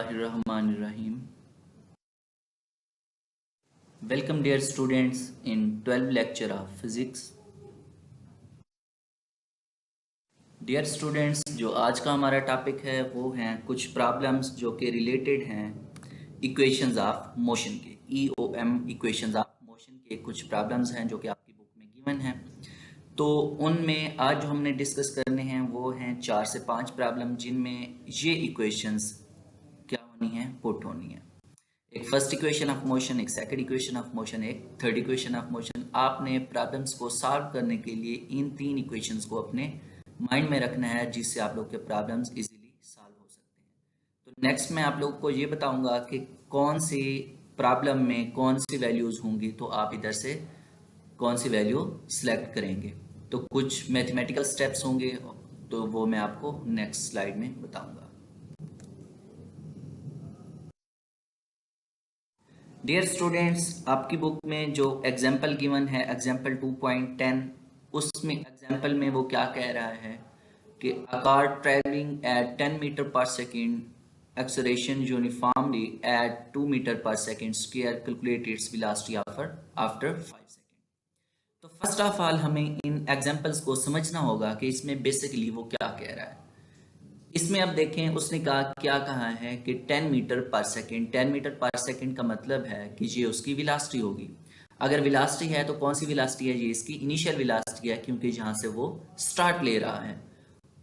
Bismillahirrahmanirrahim. Welcome dear students in 12th lecture of physics. Dear students, जो आज का हमारा टॉपिक है वो हैं कुछ प्रॉब्लम्स जो कि रिलेटेड हैं इक्वेशंस ऑफ मोशन के EOM इक्वेशंस ऑफ मोशन के कुछ प्रॉब्लम्स हैं जो कि आपकी बुक में गिवन हैं। तो उनमें आज जो हमने डिस्कस करने हैं वो हैं 4 से 5 प्रॉब्लम जिनमें ये इक्वेशंस क्या होनी है, पुट होनी है। एक फर्स्ट इक्वेशन ऑफ मोशन, एक सेकंड इक्वेशन ऑफ मोशन, एक थर्ड इक्वेशन ऑफ मोशन। आपने प्रॉब्लम्स को सॉल्व करने के लिए इन 3 इक्वेशंस को अपने माइंड में रखना है जिससे आप लोग के प्रॉब्लम्स इजीली सॉल्व हो सकते हैं। तो नेक्स्ट मैं आप लोगों को ये बताऊंगा कि कौन सी प्रॉब्लम में कौन सी वैल्यूज होंगी, तो आप इधर से कौन सी वैल्यू सिलेक्ट करेंगे। तो कुछ मैथमेटिकल स्टेप्स होंगे तो वो मैं आपको नेक्स्ट स्लाइड में बताऊंगा। डियर स्टूडेंट्स, आपकी बुक में जो एग्जाम्पल गिवन है एग्जाम्पल 2.10, उसमें एग्जाम्पल में वो क्या कह रहा है कि a car travelling at 10 metre पर second acceleration uniformly at 2 metre पर second square calculate its velocity after 5 second. तो फर्स्ट ऑफ ऑल हमें इन एग्जाम्पल्स को समझना होगा कि इसमें बेसिकली वो क्या कह रहा है। इसमें अब देखें उसने क्या कहा है कि 10 मीटर पर सेकेंड। 10 मीटर पर सेकेंड का मतलब है कि ये उसकी वेलोसिटी होगी। अगर वेलोसिटी है तो कौन सी वेलोसिटी है, ये इसकी इनिशियल वेलोसिटी है क्योंकि जहां से वो स्टार्ट ले रहा है।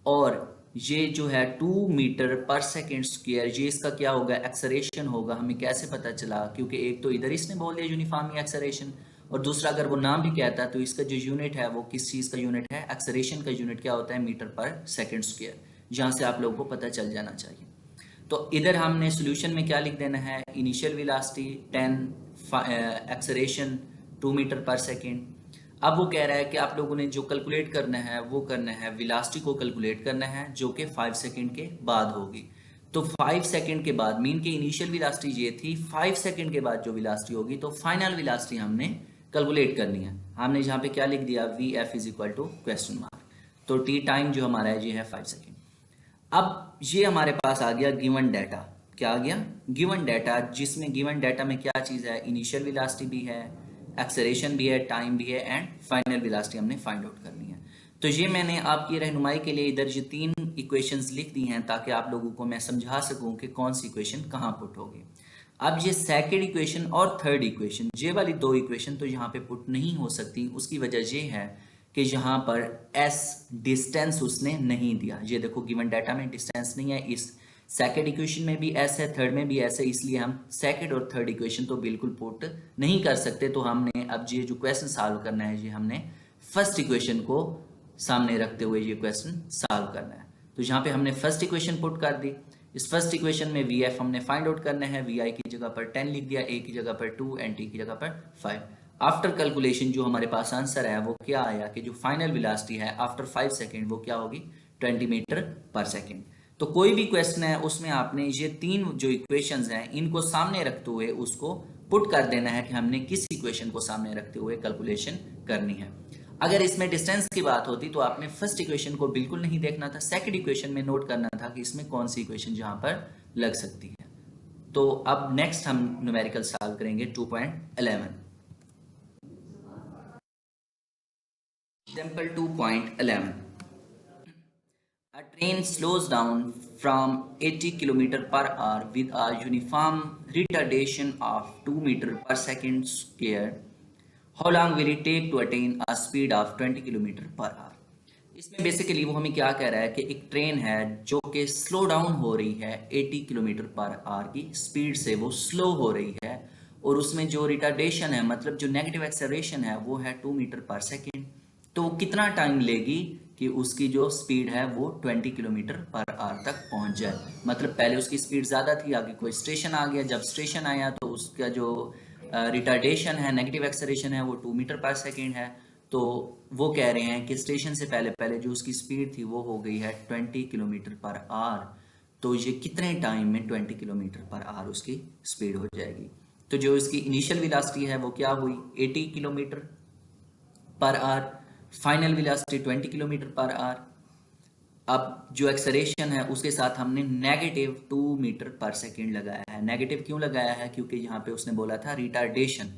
और ये जो है 2 मीटर पर सेकेंड स्क्वायर, ये इसका क्या होगा, एक्सेलरेशन होगा। हमें कैसे पता चला, क्योंकि एक तो इधर इसने बोल दिया यूनिफॉर्म एक्सेलरेशन, और दूसरा अगर वो नाम भी कहता है तो इसका जो यूनिट है वो किस चीज का यूनिट है, एक्सेलरेशन का यूनिट क्या होता है, मीटर पर सेकेंड स्क्वायर। जहां से आप लोगों को पता चल जाना चाहिए। तो इधर हमने सॉल्यूशन में क्या लिख देना है, इनिशियल वेलोसिटी 10, एक्सेलरेशन 2 मीटर पर सेकेंड। अब वो कह रहा है कि आप लोगों ने जो कैलकुलेट करना है वो करना है, वेलोसिटी को कैलकुलेट करना है जो कि 5 सेकेंड के बाद होगी। तो 5 सेकेंड के बाद, मीन की इनिशियल वेलोसिटी ये थी, 5 सेकेंड के बाद जो वेलोसिटी होगी तो फाइनल वेलोसिटी हमने कैलकुलेट करनी है। हमने यहाँ पे क्या लिख दिया, VF is equal to question mark. तो टी टाइम जो हमारा है ये है 5 सेकेंड। अब ये हमारे पास आ गया गिवन डाटा। क्या आ गया, गिवन डाटा, जिसमें गिवन डाटा में क्या चीज है, इनिशियल वेलोसिटी भी है, एक्सेलरेशन भी है, टाइम भी है, एंड फाइनल वेलोसिटी हमने फाइंड आउट करनी है। तो ये मैंने आपकी रहनुमाई के लिए इधर ये 3 इक्वेशंस लिख दी हैं ताकि आप लोगों को मैं समझा सकूं कि कौन सी इक्वेशन कहाँ पुट होगी। अब ये सेकेंड इक्वेशन और थर्ड इक्वेशन, ये वाली 2 इक्वेशन तो यहाँ पे पुट नहीं हो सकती। उसकी वजह ये है कि यहाँ पर s डिस्टेंस उसने नहीं दिया। ये देखो गिवन डाटा में डिस्टेंस नहीं है, इस सेकेंड इक्वेशन में भी s है, थर्ड में भी s है, इसलिए हम सेकेंड और थर्ड इक्वेशन तो बिल्कुल पुट नहीं कर सकते। तो हमने अब ये जो क्वेश्चन सॉल्व करना है ये हमने फर्स्ट इक्वेशन को सामने रखते हुए ये क्वेश्चन सॉल्व करना है। तो यहाँ पे हमने फर्स्ट इक्वेशन पुट कर दी। इस फर्स्ट इक्वेशन में VF हमने फाइंड आउट करना है, VI की जगह पर 10 लिख दिया, A की जगह पर 2 एंड T की जगह पर 5। आफ्टर कैलकुलेशन जो हमारे पास आंसर है वो क्या आया कि जो फाइनल वेलोसिटी है आफ्टर 5 सेकेंड वो क्या होगी, 20 मीटर पर सेकेंड। तो कोई भी क्वेश्चन है उसमें आपने ये 3 जो इक्वेशंस हैं इनको सामने रखते हुए उसको पुट कर देना है कि हमने किस इक्वेशन को सामने रखते हुए कैलकुलेशन करनी है। अगर इसमें डिस्टेंस की बात होती तो आपने फर्स्ट इक्वेशन को बिल्कुल नहीं देखना था, सेकंड इक्वेशन में नोट करना था कि इसमें कौन सी इक्वेशन जहां पर लग सकती है। तो अब नेक्स्ट हम न्यूमेरिकल सॉल्व करेंगे 2.11। Example 2.11. A train slows down from 80 km per hour with a uniform retardation of 2 meter per second square. How long will it take to attain a speed of 20 km per hour? इसमें basically वो हमें क्या कह रहा है कि एक train है जो कि स्लो डाउन हो रही है 80 किलोमीटर पर आवर की स्पीड से, वो स्लो हो रही है, और उसमें जो रिटार्डेशन है मतलब जो नेगेटिव एक्सेलरेशन है वो है 2 मीटर पर सेकेंड। तो कितना टाइम लेगी कि उसकी जो स्पीड है वो 20 किलोमीटर पर आवर तक पहुंच जाए। मतलब पहले उसकी स्पीड ज़्यादा थी, आगे कोई स्टेशन आ गया, जब स्टेशन आया तो उसका जो रिटार्डेशन है, नेगेटिव एक्सेलरेशन है वो 2 मीटर पर सेकेंड है। तो वो कह रहे हैं कि स्टेशन से पहले पहले जो उसकी स्पीड थी वो हो गई है 20 किलोमीटर पर आवर। तो ये कितने टाइम में 20 किलोमीटर पर आवर उसकी स्पीड हो जाएगी। तो जो इसकी इनिशियल वेलोसिटी है वो क्या हुई, 80 kilometre per hour, final velocity 20 kilometre per hour. अब जो एक्सलेरेशन है उसके साथ हमने -2 मीटर पर सेकेंड लगाया है। नेगेटिव क्यों लगाया है? क्योंकि यहाँ पे उसने बोला था रिटार्डेशन,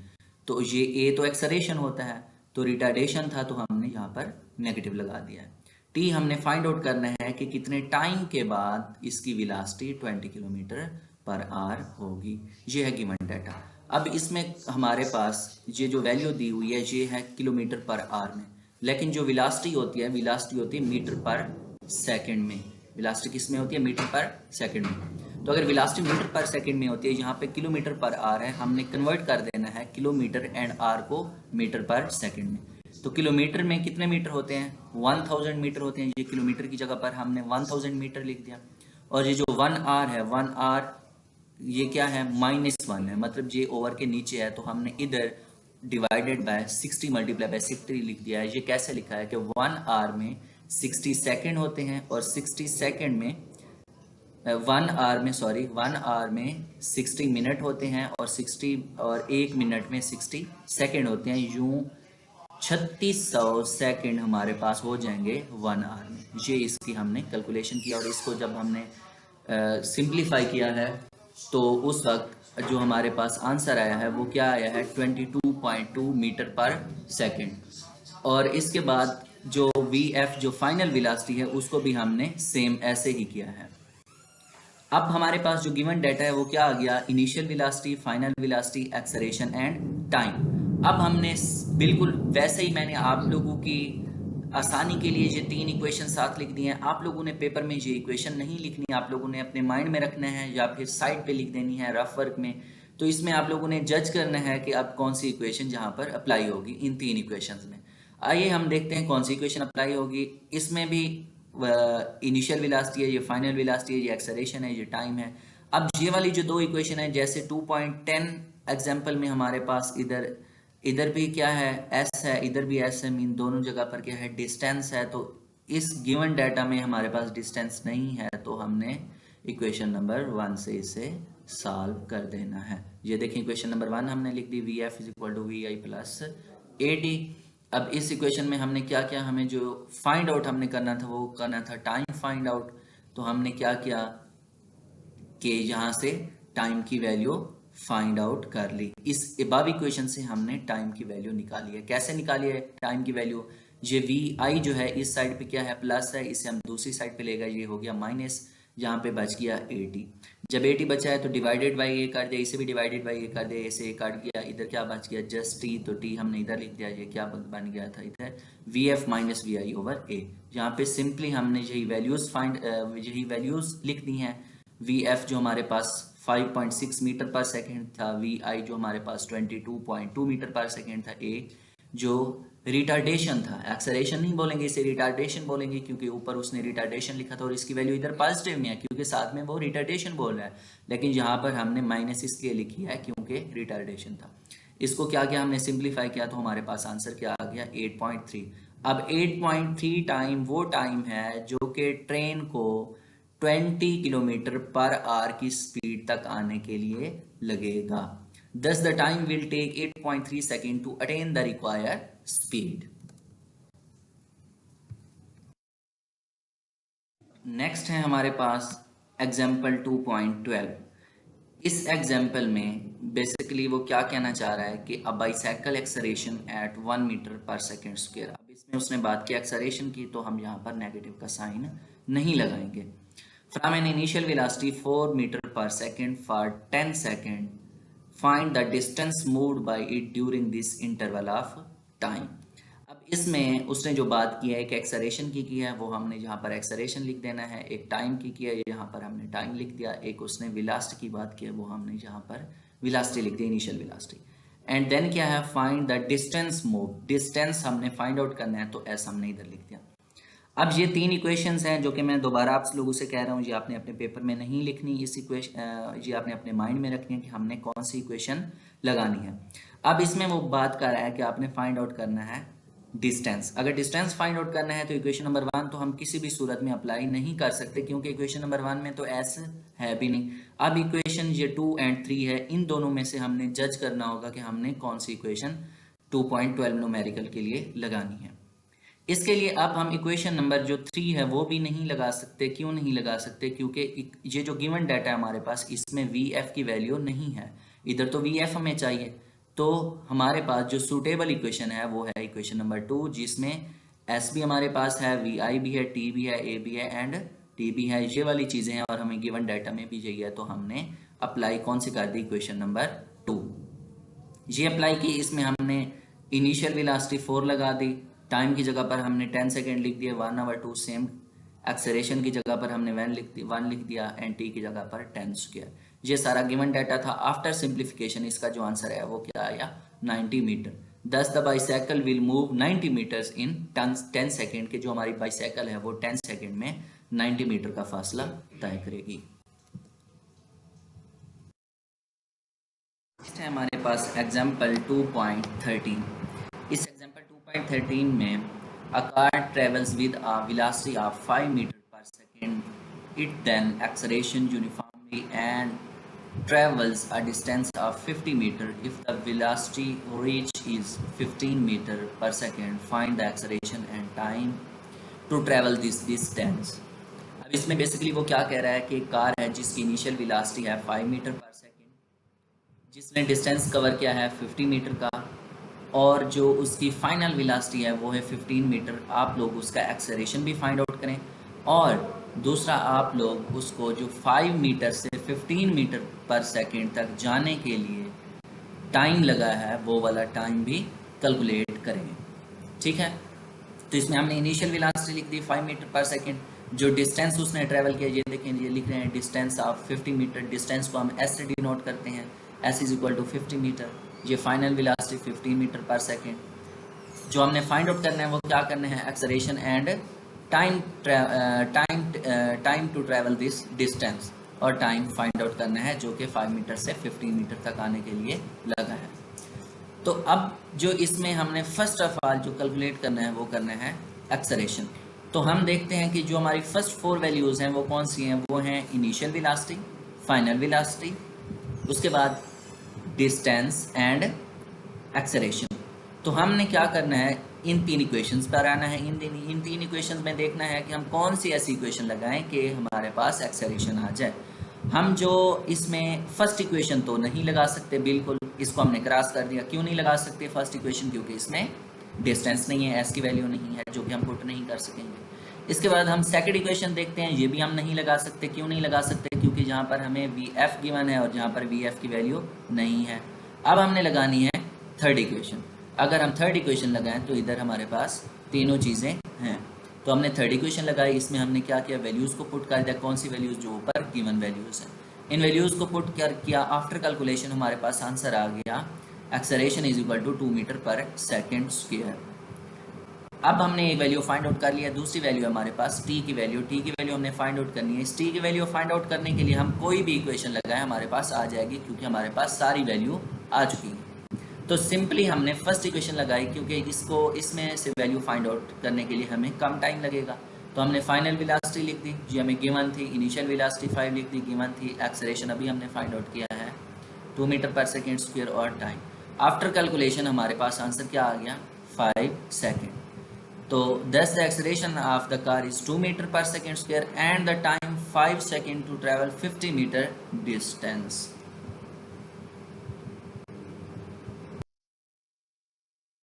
तो ये ए तो एक्सलेरेशन होता है, तो रिटार्डेशन था तो हमने यहाँ पर नेगेटिव लगा दिया है। टी हमने फाइंड आउट करना है कि कितने टाइम के बाद इसकी वेलोसिटी 20 किलोमीटर पर आवर होगी। ये है गिवन डाटा। अब इसमें हमारे पास ये जो वैल्यू दी हुई है ये है किलोमीटर पर आवर में, लेकिन जो वेलोसिटी होती है मीटर पर सेकंड में। वेलोसिटी किस में होती है? मीटर पर सेकंड में। तो अगर वेलोसिटी मीटर पर सेकंड में होती है, यहाँ पे किलोमीटर पर आवर है, हमने कन्वर्ट कर देना है किलोमीटर एंड आर को मीटर पर सेकंड में। तो किलोमीटर में कितने मीटर होते हैं? 1000 मीटर होते हैं। ये किलोमीटर की जगह पर हमने 1000 मीटर लिख दिया। और ये जो 1 आर है, 1 आर ये क्या है? -1 है, मतलब ये ओवर के नीचे है, तो हमने इधर डिवाइडेड बाय 60 मल्टीप्लाई बाय 60 लिख दिया है। ये कैसे लिखा है कि 1 आवर में 60 सेकंड होते हैं और 60 सेकंड में 1 आवर में 60 मिनट होते हैं और 60 और 1 मिनट में 60 सेकंड होते हैं। यूं 3600 सेकंड हमारे पास हो जाएंगे 1 आवर में। ये इसकी हमने कैलकुलेशन किया और इसको जब हमने सिंप्लीफाई किया है तो उस वक्त जो हमारे पास आंसर आया है वो क्या आया है? 22.2 मीटर पर सेकंड। और इसके बाद जो VF जो फाइनल वेलोसिटी है उसको भी हमने सेम ऐसे ही किया है। अब हमारे पास जो गिवन डाटा है वो क्या आ गया? Initial velocity, final velocity, acceleration and time. अब हमने बिल्कुल वैसे ही मैंने आप लोगों की आसानी के लिए ये 3 इक्वेशन साथ लिख दिए हैं। आप लोगों ने पेपर में ये इक्वेशन नहीं लिखनी, आप लोगों ने अपने माइंड में रखना है या फिर साइड पे लिख देनी है रफ वर्क में। तो इसमें आप लोगों ने जज करना है कि अब कौन सी इक्वेशन जहाँ पर अप्लाई होगी इन 3 इक्वेशंस में। आइए हम देखते हैं कौन सी इक्वेशन अप्लाई होगी। इसमें भी इनिशियल वेलोसिटी है, ये फाइनल वेलोसिटी है, ये एक्सेलरेशन है, ये टाइम है। अब ये वाली जो 2 इक्वेशन है, जैसे 2.10 एग्जाम्पल में हमारे पास इधर भी क्या है? s है, इधर भी s है, मीन दोनों जगह पर क्या है? डिस्टेंस है। तो इस गिवन डाटा में हमारे पास डिस्टेंस नहीं है, तो हमने इक्वेशन नंबर 1 से इसे सॉल्व कर देना है। ये देखिए इक्वेशन नंबर 1 हमने लिख दी, VF = VI + AT। अब इस इक्वेशन में हमने क्या किया? हमें जो फाइंड आउट हमने करना था वो करना था टाइम फाइंड आउट। तो हमने क्या किया कि यहाँ से टाइम की वैल्यू फाइंड आउट कर ली। इस अबव इक्वेशन से हमने टाइम की वैल्यू निकाली है। कैसे निकाली है टाइम की वैल्यू? ये VI जो है इस साइड पे क्या है? प्लस है, इसे हम दूसरी साइड पे ले गए, ये हो गया माइनस, यहाँ पे बच गया 80। जब 80 बचा है तो डिवाइडेड बाई ए कर दिया, इसे भी डिवाइडेड बाई ए कर दिया, इसे ए काट गया, इधर क्या बच गया? जस्ट टी, तो टी हमने इधर लिख दिया। ये क्या बन गया था इधर? VF - VI/A। यहाँ पे सिंपली हमने यही वैल्यूज लिख दी हैं। VF जो हमारे पास 5.6 मीटर पर सेकेंड था, VI जो हमारे पास 22.2 मीटर पर सेकेंड था, A जो रिटार्डेशन था, एक्सेलरेशन नहीं बोलेंगे, इसे रिटार्डेशन बोलेंगे क्योंकि ऊपर उसने रिटार्डेशन लिखा था और इसकी वैल्यू इधर पॉजिटिव में है क्योंकि साथ में वो रिटार्डेशन बोल रहा है। लेकिन यहाँ पर हमने माइनस इसलिए लिखी है क्योंकि रिटार्डेशन था। इसको क्या किया? हमने सिंप्लीफाई किया तो हमारे पास आंसर क्या आ गया? 8.3। अब 8.3 टाइम वो टाइम है जो कि ट्रेन को 20 किलोमीटर पर आवर की स्पीड तक आने के लिए लगेगा। Thus the time will take 8.3 seconds to attain the required speed. Next है हमारे पास एग्जाम्पल 2.12। इस एग्जाम्पल में बेसिकली वो क्या कहना चाह रहा है कि a bicycle acceleration at 1 metre पर सेकेंड स्क्वायर। अब इसमें उसने बात की एक्सेलरेशन की, तो हम यहाँ पर नेगेटिव का साइन नहीं लगाएंगे। From an initial velocity 4 metre पर second for 10 second, find the distance moved by it during this interval of time. अब इसमें उसने जो बात की है, एक एक्सेलरेशन की है, वो हमने यहाँ पर एक्सेलरेशन लिख देना है। एक टाइम की है, यहाँ पर हमने टाइम लिख दिया। एक उसने वेलोसिटी की बात की है, वो हमने यहाँ पर वेलोसिटी लिख दी, इनिशियल वेलोसिटी। एंड देन क्या है? Find the distance move. Distance हमने फाइंड आउट करना है, तो एस हमने इधर लिख दिया। अब ये 3 इक्वेशंस हैं जो कि मैं दोबारा आप लोगों से कह रहा हूँ, ये आपने अपने पेपर में नहीं लिखनी। ये आपने अपने माइंड में रखनी है कि हमने कौन सी इक्वेशन लगानी है। अब इसमें वो बात कर रहा है कि आपने फाइंड आउट करना है डिस्टेंस। अगर डिस्टेंस फाइंड आउट करना है तो इक्वेशन नंबर 1 तो हम किसी भी सूरत में अप्लाई नहीं कर सकते क्योंकि इक्वेशन नंबर 1 में तो एस है भी नहीं। अब इक्वेशन ये 2 और 3 है, इन दोनों में से हमने जज करना होगा कि हमने कौन सी इक्वेशन 2.12 न्यूमेरिकल के लिए लगानी है। इसके लिए अब हम इक्वेशन नंबर जो 3 है वो भी नहीं लगा सकते। क्यों नहीं लगा सकते? क्योंकि ये जो गिवन डाटा है हमारे पास, इसमें वी एफ की वैल्यू नहीं है। इधर तो वी एफ हमें चाहिए, तो हमारे पास जो सूटेबल इक्वेशन है वो है इक्वेशन नंबर 2, जिसमें एस भी हमारे पास है, वी आई भी है, टी भी है, ए भी है एंड टी भी है। ये वाली चीज़ें हैं और हमें गिवन डाटा में भी चाहिए, तो हमने अप्लाई कौन सी कर दी? इक्वेशन नंबर 2 ये अप्लाई की। इसमें हमने इनिशियल वेलोसिटी 4 लगा दी, टाइम की जगह पर हमने 10 सेकेंड लिख दिए, 1/2 सेम। एक्सेलरेशन की जगह पर हमने 1 लिख दिया एंड टी की जगह पर 10 स्क्वायर। ये सारा गिवन डाटा था। आफ्टर सिंप्लीफिकेशन इसका जो आंसर है वो क्या आया? 90 metre. Thus the bicycle will move 90 metres in 10 second के जो हमारी बाईसाइकिल है वो 10 सेकेंड में 90 मीटर का फासला तय करेगी। है हमारे पास एग्जाम्पल 2.13। इस एग्जाम्पल 2.13 में a car travels with a velocity of 5 metre पर second, it then acceleration uniformly and travels a distance of 50 meter. If the velocity reach is 15 meter per second, find the acceleration and time to travel this distance. अब इसमें basically वो क्या कह रहा है कि एक कार है जिसकी इनिशियल वेलोसिटी है 5 मीटर पर सेकेंड, जिसने डिस्टेंस कवर किया है 50 मीटर का, और जो उसकी फाइनल वेलोसिटी है वो है 15 मीटर। आप लोग उसका एक्सेलरेशन भी फाइंड आउट करें, और दूसरा आप लोग उसको जो 5 मीटर से 15 मीटर पर सेकेंड तक जाने के लिए टाइम लगा है वो वाला टाइम भी कैलकुलेट करेंगे। ठीक है, तो इसमें हमने इनिशियल वेलोसिटी लिख दी 5 मीटर पर सेकेंड। जो डिस्टेंस उसने ट्रेवल किया, ये देखें, ये लिख रहे हैं डिस्टेंस ऑफ 50 मीटर। डिस्टेंस को हम एस से डिनोट करते हैं, S is equal to 50 metre. ये फाइनल वेलोसिटी 15 मीटर पर सेकेंड। जो हमने फाइंड आउट करना है वो क्या करना है? Acceleration and time to travel this distance, और टाइम फाइंड आउट करना है जो कि 5 मीटर से 15 मीटर तक आने के लिए लगा है। तो अब जो इसमें हमने फर्स्ट ऑफ ऑल जो कैलकुलेट करना है वो करना है एक्सेलरेशन। तो हम देखते हैं कि जो हमारी फर्स्ट 4 वैल्यूज़ हैं वो कौन सी हैं? वो हैं इनिशियल वेलोसिटी, फाइनल वेलोसिटी, उसके बाद डिस्टेंस एंड एक्सेलरेशन। तो हमने क्या करना है? इन 3 इक्वेशंस पर आना है। इन तीन इक्वेशंस में देखना है कि हम कौन सी ऐसी इक्वेशन लगाएं कि हमारे पास एक्सेलरेशन आ जाए। हम जो इसमें फर्स्ट इक्वेशन तो नहीं लगा सकते, बिल्कुल इसको हमने क्रॉस कर दिया। क्यों नहीं लगा सकते फर्स्ट इक्वेशन? क्योंकि इसमें डिस्टेंस नहीं है, एस की वैल्यू नहीं है, जो कि हम पुट नहीं कर सकेंगे। इसके बाद हम सेकंड इक्वेशन देखते हैं, ये भी हम नहीं लगा सकते। क्यों नहीं लगा सकते? क्योंकि जहाँ पर हमें वी एफ गिवन है और जहाँ पर वी एफ की वैल्यू नहीं है। अब हमने लगानी है थर्ड इक्वेशन। अगर हम थर्ड इक्वेशन लगाएं तो इधर हमारे पास तीनों चीज़ें हैं। तो हमने थर्ड इक्वेशन लगाई, इसमें हमने क्या किया? वैल्यूज़ को पुट कर दिया। कौन सी वैल्यूज़? जो ऊपर गिवन वैल्यूज़ हैं, इन वैल्यूज़ को पुट कर किया। आफ्टर कैलकुलेशन हमारे पास आंसर आ गया, acceleration is equal to 2 metre पर सेकेंड स्क्वायर। अब हमने एक वैल्यू फाइंड आउट कर लिया। दूसरी वैल्यू हमारे पास टी की वैल्यू। टी की वैल्यू हमने फाइंड आउट करनी है। इस टी की वैल्यू फाइंड आउट करने के लिए हम कोई भी इक्वेशन लगाएं हमारे पास आ जाएगी, क्योंकि हमारे पास सारी वैल्यू आ चुकी है। तो सिंपली हमने फर्स्ट इक्वेशन लगाई, क्योंकि इसमें से वैल्यू फाइंड आउट करने के लिए हमें कम टाइम लगेगा। तो हमने फाइनल वेलोसिटी लिख दी, जो हमें गिवन थी। इनिशियल वेलोसिटी 5 लिख दी, गिवन थी। एक्सेलरेशन अभी हमने फाइंड आउट किया है 2 मीटर पर सेकेंड स्क्वायर, और टाइम आफ्टर कैलकुलेशन हमारे पास आंसर क्या आ गया? 5 सेकेंड। तो thus the acceleration of the car is 2 meter per second square and the time 5 second to travel 50 meter distance.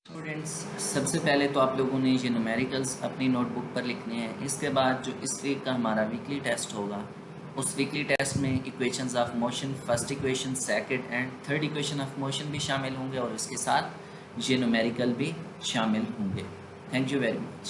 Students, सबसे पहले तो आप लोगों ने ये न्यूमेरिकल्स अपनी नोटबुक पर लिखने हैं। इसके बाद जो इस वीक का हमारा वीकली टेस्ट होगा, उस वीकली टेस्ट में equations of motion, first equation, second and third equation of motion भी शामिल होंगे, और इसके साथ ये न्यूमेरिकल भी शामिल होंगे। Thank you very much.